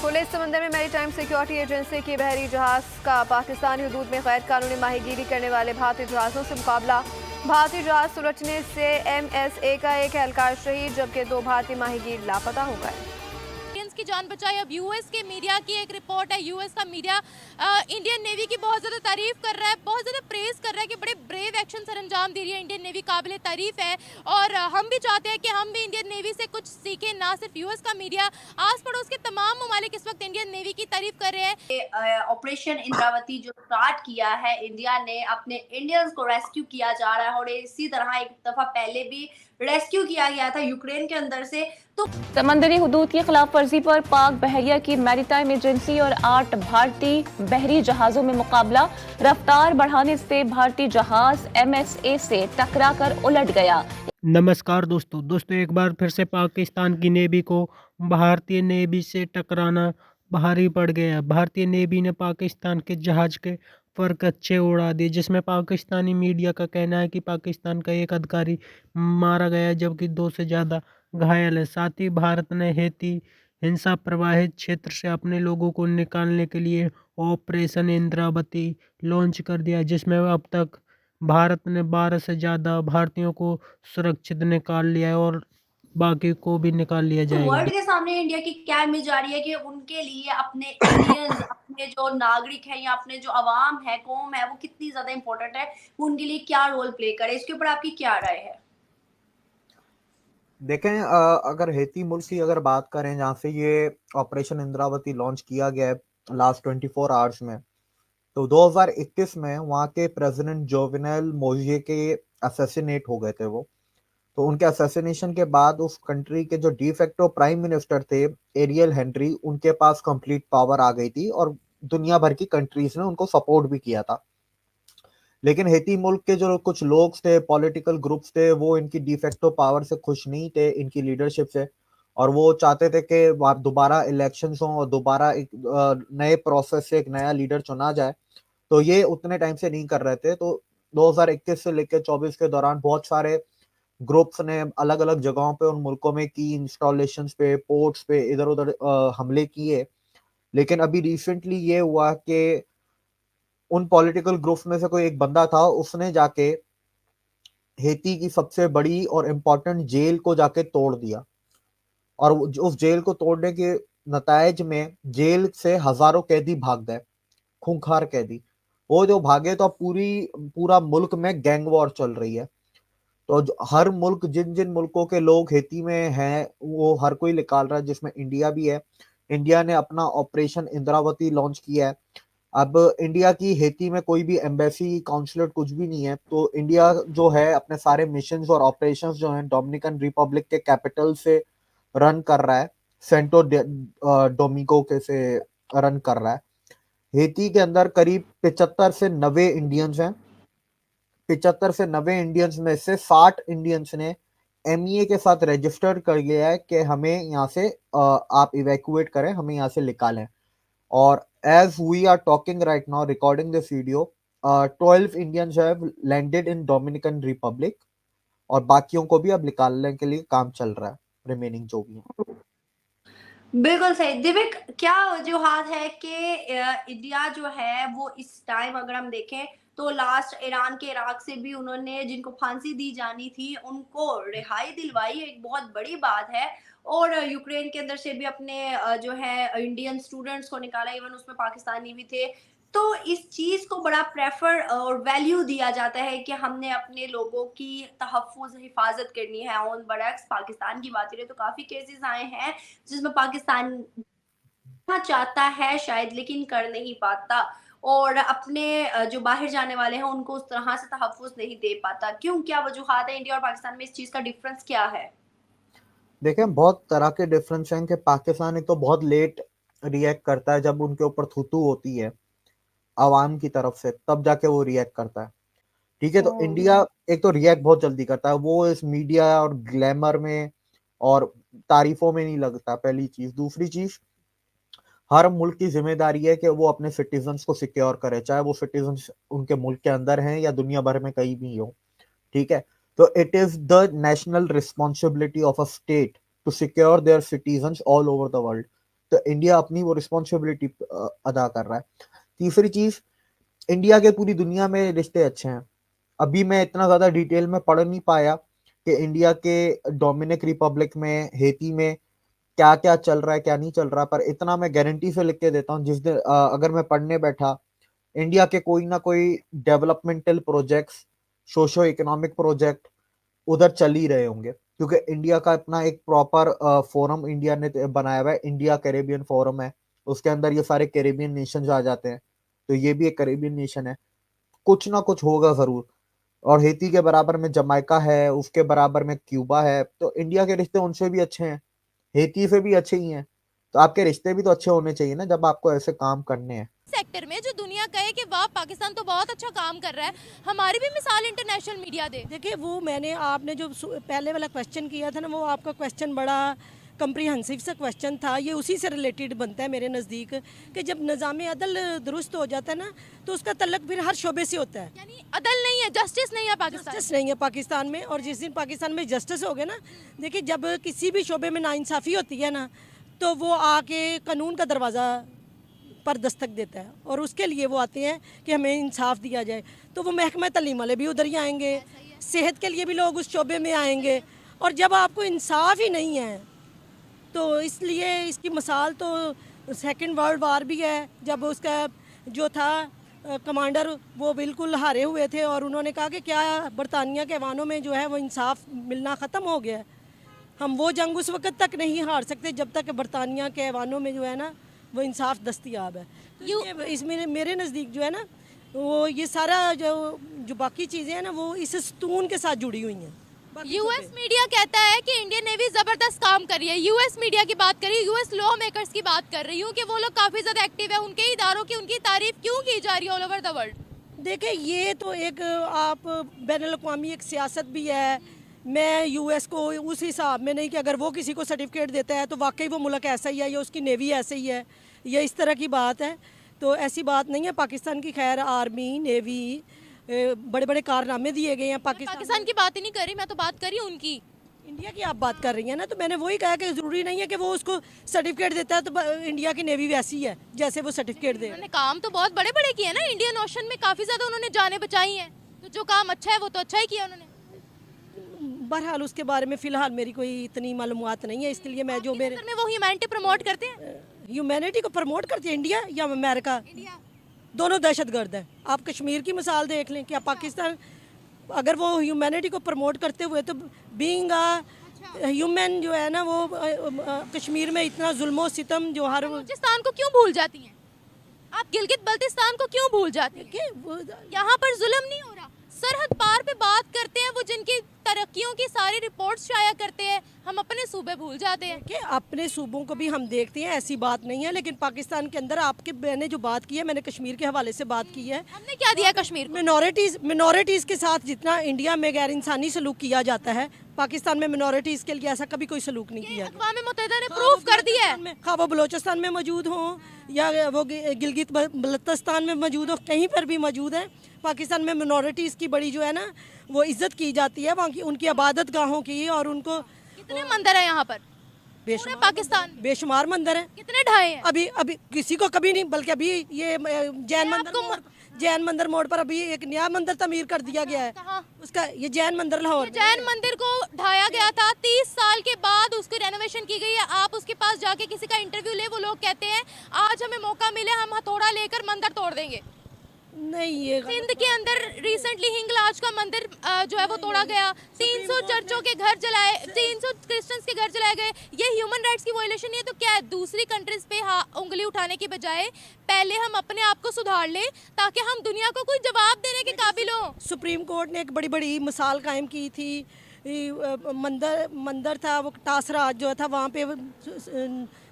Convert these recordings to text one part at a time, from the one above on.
खुले समंदर में मैरीटाइम सिक्योरिटी एजेंसी की बहरी जहाज का पाकिस्तानी हदूद में गैर कानूनी माहीगीरी करने वाले भारतीय जहाज़ों से मुकाबला। भारतीय जहाज उलटने से MSA का एक एहलकार शहीद जबकि 2 भारतीय माहीगीर लापता हो गए। की जान बचाई। अब यूएस के मीडिया की एक रिपोर्ट है, यूएस का मीडिया इंडियन नेवी की बहुत ज़्यादा तारीफ कर रहा है, बहुत ज़्यादा प्रेस कर रहा है कि बड़े ब्रेव एक्शन सर अंजाम दे रही है इंडियन नेवी, काबिल तारीफ है। और हम भी चाहते हैं कि हम भी इंडियन नेवी से कुछ सीखें। ना सिर्फ यूएस का मीडिया, आस पड़ोस के तमाम ममालिक इस वक्त इंडियन नेवी की तारीफ कर रहे हैं। ऑपरेशन इंद्रावती जो स्टार्ट किया है इंडिया ने, अपने इंडियंस को रेस्क्यू किया जा रहा है और इसी तरह एक दफा पहले भी रेस्क्यू किया गया था यूक्रेन के अंदर से। तो समंदरी हुदूद की खिलाफ वर्जी पर पाक बहरिया की मैरीटाइम एजेंसी और 8 भारतीय बहरी जहाजों में मुकाबला। रफ्तार बढ़ाने से भारतीय जहाज MSA से टकरा कर उलट गया। नमस्कार दोस्तों एक बार फिर से पाकिस्तान की नेवी को भारतीय नेवी से टकराना भारी पड़ गया। भारतीय नेवी ने पाकिस्तान के जहाज के परखच्चे उड़ा दिए, जिसमें पाकिस्तानी मीडिया का कहना है कि पाकिस्तान का एक अधिकारी मारा गया जबकि 2 से ज़्यादा घायल है। साथ ही भारत ने हेती हिंसा प्रभावित क्षेत्र से अपने लोगों को निकालने के लिए ऑपरेशन इंद्रावती लॉन्च कर दिया, जिसमें अब तक भारत ने 12 से ज़्यादा भारतीयों को सुरक्षित निकाल लिया है और बाकी को भी निकाल लिया तो जाएगा। वर्ल्ड के सामने इंडिया की क्या इमेज आ रही है कि उनके लिए अपने इंडियंस, अपने जो नागरिक है या अपने जो अवाम है, कौम है, वो कितनी ज्यादा इंपॉर्टेंट है, उनके लिए क्या रोल प्ले करे, इसके ऊपर आपकी क्या राय है? देखें, अगर हेती मुल्क की अगर बात करें जहाँ से ये ऑपरेशन इंद्रावती लॉन्च किया गया है लास्ट 24 आवर्स में, तो 2021 में वहाँ के प्रेसिडेंट जोवेनेल मोइज़े के असैसिनेट हो गए थे वो। तो उनके असैसिनेशन के बाद उस कंट्री के जो डिफेक्टो प्राइम मिनिस्टर थे एरियल हेनरी, उनके पास कंप्लीट पावर आ गई थी और दुनिया भर की कंट्रीज ने उनको सपोर्ट भी किया था। लेकिन हेती मुल्क के जो कुछ लोग थे, पॉलिटिकल ग्रुप्स थे, वो इनकी डिफेक्टो पावर से खुश नहीं थे, इनकी लीडरशिप से, और वो चाहते थे कि दोबारा इलेक्शंस हों और दोबारा एक नए प्रोसेस से एक नया लीडर चुना जाए। तो ये उतने टाइम से नहीं कर रहे थे। तो 2021 से लेकर 24 के दौरान बहुत सारे ग्रुप्स ने अलग अलग जगहों पे उन मुल्कों में की इंस्टॉलेशंस पे, पोर्ट्स पे इधर उधर हमले किए। लेकिन अभी रिसेंटली ये हुआ कि उन पॉलिटिकल ग्रुप्स में से कोई एक बंदा था, उसने जाके हेती की सबसे बड़ी और इम्पोर्टेंट जेल को जाके तोड़ दिया, और उस जेल को तोड़ने के नतायज में जेल से हजारों कैदी भाग गए, खूंखार कैदी। वो जो भागे तो अब पूरा मुल्क में गैंग वॉर चल रही है। तो हर मुल्क, जिन जिन मुल्कों के लोग हेती में हैं, वो हर कोई निकाल रहा है, जिसमें इंडिया भी है। इंडिया ने अपना ऑपरेशन इंद्रावती लॉन्च किया है। अब इंडिया की हेती में कोई भी एम्बेसी, कॉन्सुलेट कुछ भी नहीं है। तो इंडिया जो है अपने सारे मिशंस और ऑपरेशंस जो हैं डोमिनिकन रिपब्लिक के कैपिटल से रन कर रहा है, सेंटो डोमिंगो के से रन कर रहा है। हेती के अंदर करीब 75 से 90 इंडियंस हैं। 75 से 90 इंडियंस में से 60 इंडियंस ने MEA के साथ रजिस्टर कर लिया है कि हमें यहाँ से आप इवैक्यूएट करें, हमें यहाँ से निकालें। और as we are talking right now, recording this video, 12 Indians have landed in Dominican Republic, और बाकियों को भी अब निकालने के लिए काम चल रहा है, रिमेनिंग जो भी है। बिल्कुल सही। दिव्यक, क्या वजूहात है कि इंडिया जो है वो इस टाइम अगर हम देखें तो लास्ट ईरान के इराक से भी उन्होंने, जिनको फांसी दी जानी थी, उनको रिहाई दिलवाई, एक बहुत बड़ी बात है। और यूक्रेन के अंदर से भी अपने जो है इंडियन स्टूडेंट्स को निकाला, इवन उसमें पाकिस्तानी भी थे। तो इस चीज को बड़ा प्रेफर और वैल्यू दिया जाता है कि हमने अपने लोगों की तहफ़्फ़ुज़, हिफाजत करनी है। ऑन बरक्स पाकिस्तान की बात करें तो काफी केसेस आए हैं जिसमें पाकिस्तान चाहता है शायद, लेकिन कर नहीं पाता, और अपने जो बाहर जाने वाले हैं उनको उस तरह से तहफ़्फ़ुज़ नहीं दे पाता। क्यों, क्या वजूहात है इंडिया और पाकिस्तान में? इस चीज का डिफरेंस क्या है? देखें, बहुत तरह के डिफरेंस हैं कि पाकिस्तान एक तो बहुत लेट रिएक्ट करता है, जब उनके ऊपर थूथू होती है आवाम की तरफ से, तब जाके वो रिएक्ट करता है। ठीक है, तो इंडिया एक तो रिएक्ट बहुत जल्दी करता है, वो इस मीडिया और ग्लैमर में और तारीफों में नहीं लगता, पहली चीज। दूसरी चीज, हर मुल्क की जिम्मेदारी है कि वो अपने सिटीजन्स को सिक्योर करे, चाहे वो सिटीजन्स उनके मुल्क के अंदर हैं या दुनिया भर में कहीं भी हो। ठीक है, तो it is the national responsibility of a state to secure their citizens all over the world. तो इंडिया अपनी वो रिस्पॉन्सिबिलिटी अदा कर रहा है। तीसरी चीज, इंडिया के पूरी दुनिया में रिश्ते अच्छे हैं। अभी मैं इतना ज्यादा डिटेल में पढ़ नहीं पाया कि इंडिया के डोमिनिक रिपब्लिक में, हेती में क्या क्या चल रहा है क्या नहीं चल रहा, पर इतना मैं गारंटी से लिख के देता हूँ, जिस दिन अगर मैं पढ़ने बैठा, इंडिया के कोई ना कोई developmental projects, socio economic project उधर चल ही रहे होंगे, क्योंकि इंडिया का अपना एक प्रॉपर फोरम इंडिया ने बनाया हुआ है, इंडिया कैरेबियन फोरम है। उसके अंदर ये सारे कैरेबियन नेशन आ जाते हैं, तो ये भी एक कैरेबियन नेशन है। कुछ ना कुछ होगा जरूर। और हेती के बराबर में जमाइका है, उसके बराबर में क्यूबा है, तो इंडिया के रिश्ते उनसे भी अच्छे हैं, हेती से भी अच्छे ही हैं। तो आपके रिश्ते भी तो अच्छे होने चाहिए ना, जब आपको ऐसे काम करने हैं। सेक्टर में जो दुनिया कहे कि वाह पाकिस्तान तो बहुत अच्छा काम कर रहा है, हमारी भी मिसाल इंटरनेशनल मीडिया दे। देखिए वो मैंने आपने जो पहले वाला क्वेश्चन किया था ना, वो आपका क्वेश्चन बड़ा कम्प्रीहेंसिव सा क्वेश्चन था। ये उसी से रिलेटेड बनता है मेरे नज़दीक कि जब निज़ाम अदल दुरुस्त हो जाता है ना, तो उसका तल्लक फिर हर शोबे से होता है। यानी अदल नहीं है, जस्टिस नहीं है पाकिस्तान, जस्टिस नहीं है पाकिस्तान में। और जिस दिन पाकिस्तान में जस्टिस हो गया ना, देखिए जब किसी भी शोबे में नाइंसाफ़ी होती है ना, तो वो आके कानून का दरवाज़ा पर दस्तक देता है और उसके लिए वो आते हैं कि हमें इंसाफ दिया जाए। तो वो महकमा तलीम वाले भी उधर ही आएंगे, सेहत के लिए भी लोग उस शोबे में आएंगे। और जब आपको इंसाफ ही नहीं है, तो इसलिए इसकी मिसाल तो सेकंड वर्ल्ड वार भी है, जब उसका जो था कमांडर वो बिल्कुल हारे हुए थे और उन्होंने कहा कि क्या बरतानिया के ऐवानों में जो है वो इंसाफ मिलना ख़त्म हो गया है। हम वो जंग उस वक्त तक नहीं हार सकते जब तक बरतानिया के ऐवानों में जो है ना वो इंसाफ दस्तयाब है। तो इसमें मेरे नज़दीक जो है ना, वो ये सारा जो बाकी चीज़ें हैं ना, वो इस स्तून के साथ जुड़ी हुई हैं। यूएस मीडिया कहता है कि इंडियन नेवी जबरदस्त काम कर रही है। यूएस मीडिया की बात करी, यूएस लॉ मेकर्स की बात कर रही हूँ कि वो लोग काफी ज्यादा एक्टिव है, उनके इदारों की उनकी तारीफ क्यों की जा रही है ऑल ओवर द वर्ल्ड? देखिए ये तो एक आप बैनुल-अक़वामी एक सियासत भी है। मैं यूएस को उस हिसाब में नहीं कि अगर वो किसी को सर्टिफिकेट देता है तो वाकई वो मुल्क ऐसा ही है या उसकी नेवी ऐसे ही है, ये इस तरह की बात है। तो ऐसी बात नहीं है। पाकिस्तान की खैर आर्मी, नेवी, बड़े बड़े कारनामे दिए गए हैं। पाकिस्तान की बात ही नहीं कर रही, मैं तो बात कर रही हूँ उनकी, इंडिया की आप बात कर रही हैं ना। तो मैंने वही कहा कि ज़रूरी नहीं है कि वो उसको सर्टिफिकेट देता है तो इंडिया की नेवी वैसी है जैसे वो सर्टिफिकेट दे। उन्होंने काम तो बहुत बड़े बड़े किए ना, इंडियन ओशन में काफी ज्यादा उन्होंने जानें बचाई हैं, तो जो काम अच्छा है वो तो अच्छा ही किया उन्होंने। बहरहाल उसके बारे में फ़िलहाल मेरी कोई इतनी मालूमात नहीं है, इसके लिए मैं जो मेरे में वो ह्यूमैनिटी प्रमोट करते हैं, ह्यूमैनिटी को प्रमोट करती है इंडिया या अमेरिका, दोनों दहशतगर्द है। आप कश्मीर की मिसाल देख लें, क्या पाकिस्तान अगर वो ह्यूमैनिटी को प्रमोट करते हुए तो बीइंग ह्यूमन जो है ना, वो कश्मीर में इतना जुल्म सितम जो हर बलूचिस्तान को क्यों भूल जाती हैं आप? गिलगित बल्तिस्तान को क्यों भूल जाती हैं? यहाँ पर जुल्म नहीं हो रहा, सरहद पार पे बात करते हैं वो, जिनकी तरक्कियों की सारी रिपोर्ट्स शाया करते हैं, हम अपने सूबे भूल जाते हैं। कि अपने सूबों को भी हम देखते हैं, ऐसी बात नहीं है। लेकिन पाकिस्तान के अंदर आपके मैंने जो बात की है, मैंने कश्मीर के हवाले से बात की है। हमने क्या दिया कश्मीर को? मिनॉरिटीज़ के साथ जितना इंडिया में गैर इंसानी सलूक किया जाता है, पाकिस्तान में मिनॉरिटीज़ के लिए ऐसा कभी कोई सलूक नहीं किया। अक़वाम मुत्तहिदा ने प्रूफ कर दिया है, खा वो बलोचिस्तान में मौजूद हों या वो गिलगित बल्तिस्तान में मौजूद हो, कहीं पर भी मौजूद है। पाकिस्तान में मिनॉरिटीज़ की बड़ी जो है ना वो इज्जत की जाती है, वहाँ की उनकी इबादत गाहों की। और उनको कितने मंदिर है यहाँ पर? पूरे पाकिस्तान बेशुमार मंदिर है। कितने ढाए हैं? अभी किसी को कभी नहीं, बल्कि अभी ये जैन मंदिर मोड़ पर अभी एक नया मंदिर तमीर कर दिया गया है। उसका ये जैन मंदिर लाहौर, जैन मंदिर को ढाया गया था, 30 साल के बाद उसकी रेनोवेशन की गई है। आप उसके पास जाके किसी का इंटरव्यू ले, वो लोग कहते हैं आज हमें मौका मिले हम हथौड़ा लेकर मंदिर तोड़ देंगे। नहीं, ये सिंध के अंदर रिसेंटली हिंगलाज का मंदिर जो है वो तोड़ा गया, 300 चर्चों के घर जलाए, 300 क्रिश्चियंस के घर जलाए गए। ये ह्यूमन राइट्स की वायलेशन नहीं है तो क्या है? दूसरी कंट्रीज पे उंगली उठाने की बजाय पहले हम अपने आप को सुधार लें ताकि हम दुनिया को कोई जवाब देने के काबिल हो। सुप्रीम कोर्ट ने एक बड़ी बड़ी मिसाल कायम की थी। मंदिर था वो टासरा जो था, वहाँ पे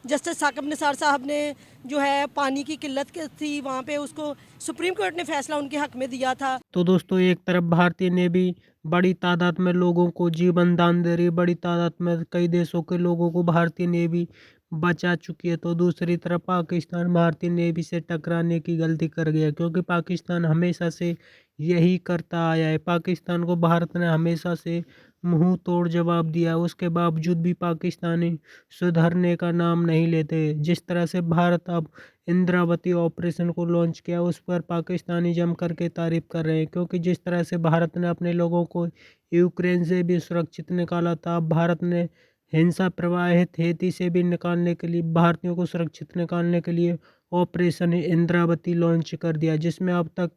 जस्टिस साकिब निसार साहब ने जो है पानी की किल्लत थी वहाँ पे, उसको सुप्रीम कोर्ट ने फैसला उनके हक में दिया था। तो दोस्तों, एक तरफ भारतीय नेवी बड़ी तादाद में लोगों को जीवन दान दे रही, बड़ी तादाद में कई देशों के लोगों को भारतीय नेवी बचा चुकी है, तो दूसरी तरफ पाकिस्तान भारतीय नेवी से टकराने की गलती कर गया, क्योंकि पाकिस्तान हमेशा से यही करता आया है। पाकिस्तान को भारत ने हमेशा से मुंह तोड़ जवाब दिया। उसके बावजूद भी पाकिस्तानी सुधरने का नाम नहीं लेते। जिस तरह से भारत अब इंद्रावती ऑपरेशन को लॉन्च किया, उस पर पाकिस्तानी जम करके तारीफ कर रहे हैं, क्योंकि जिस तरह से भारत ने अपने लोगों को यूक्रेन से भी सुरक्षित निकाला था, अब भारत ने हिंसा प्रवाहित हेती से भी निकालने के लिए, भारतीयों को सुरक्षित निकालने के लिए ऑपरेशन इंद्रावती लॉन्च कर दिया, जिसमें अब तक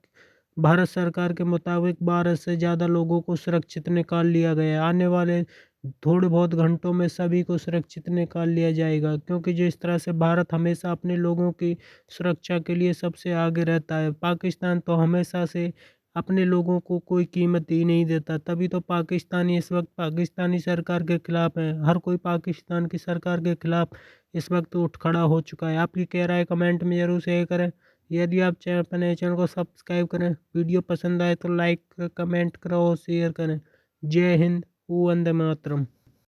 भारत सरकार के मुताबिक 12 से ज़्यादा लोगों को सुरक्षित निकाल लिया गया है। आने वाले थोड़े बहुत घंटों में सभी को सुरक्षित निकाल लिया जाएगा, क्योंकि जिस तरह से भारत हमेशा अपने लोगों की सुरक्षा के लिए सबसे आगे रहता है, पाकिस्तान तो हमेशा से अपने लोगों को कोई कीमत ही नहीं देता। तभी तो पाकिस्तानी इस वक्त पाकिस्तानी सरकार के खिलाफ है। हर कोई पाकिस्तान की सरकार के खिलाफ इस वक्त उठ खड़ा हो चुका है। आपकी क्या राय कमेंट में जरूर शेयर करें। यदि आप चैनल पर नए, चैनल को सब्सक्राइब करें। वीडियो पसंद आए तो लाइक कमेंट करो और शेयर करें। जय हिंद, वंदे मातरम।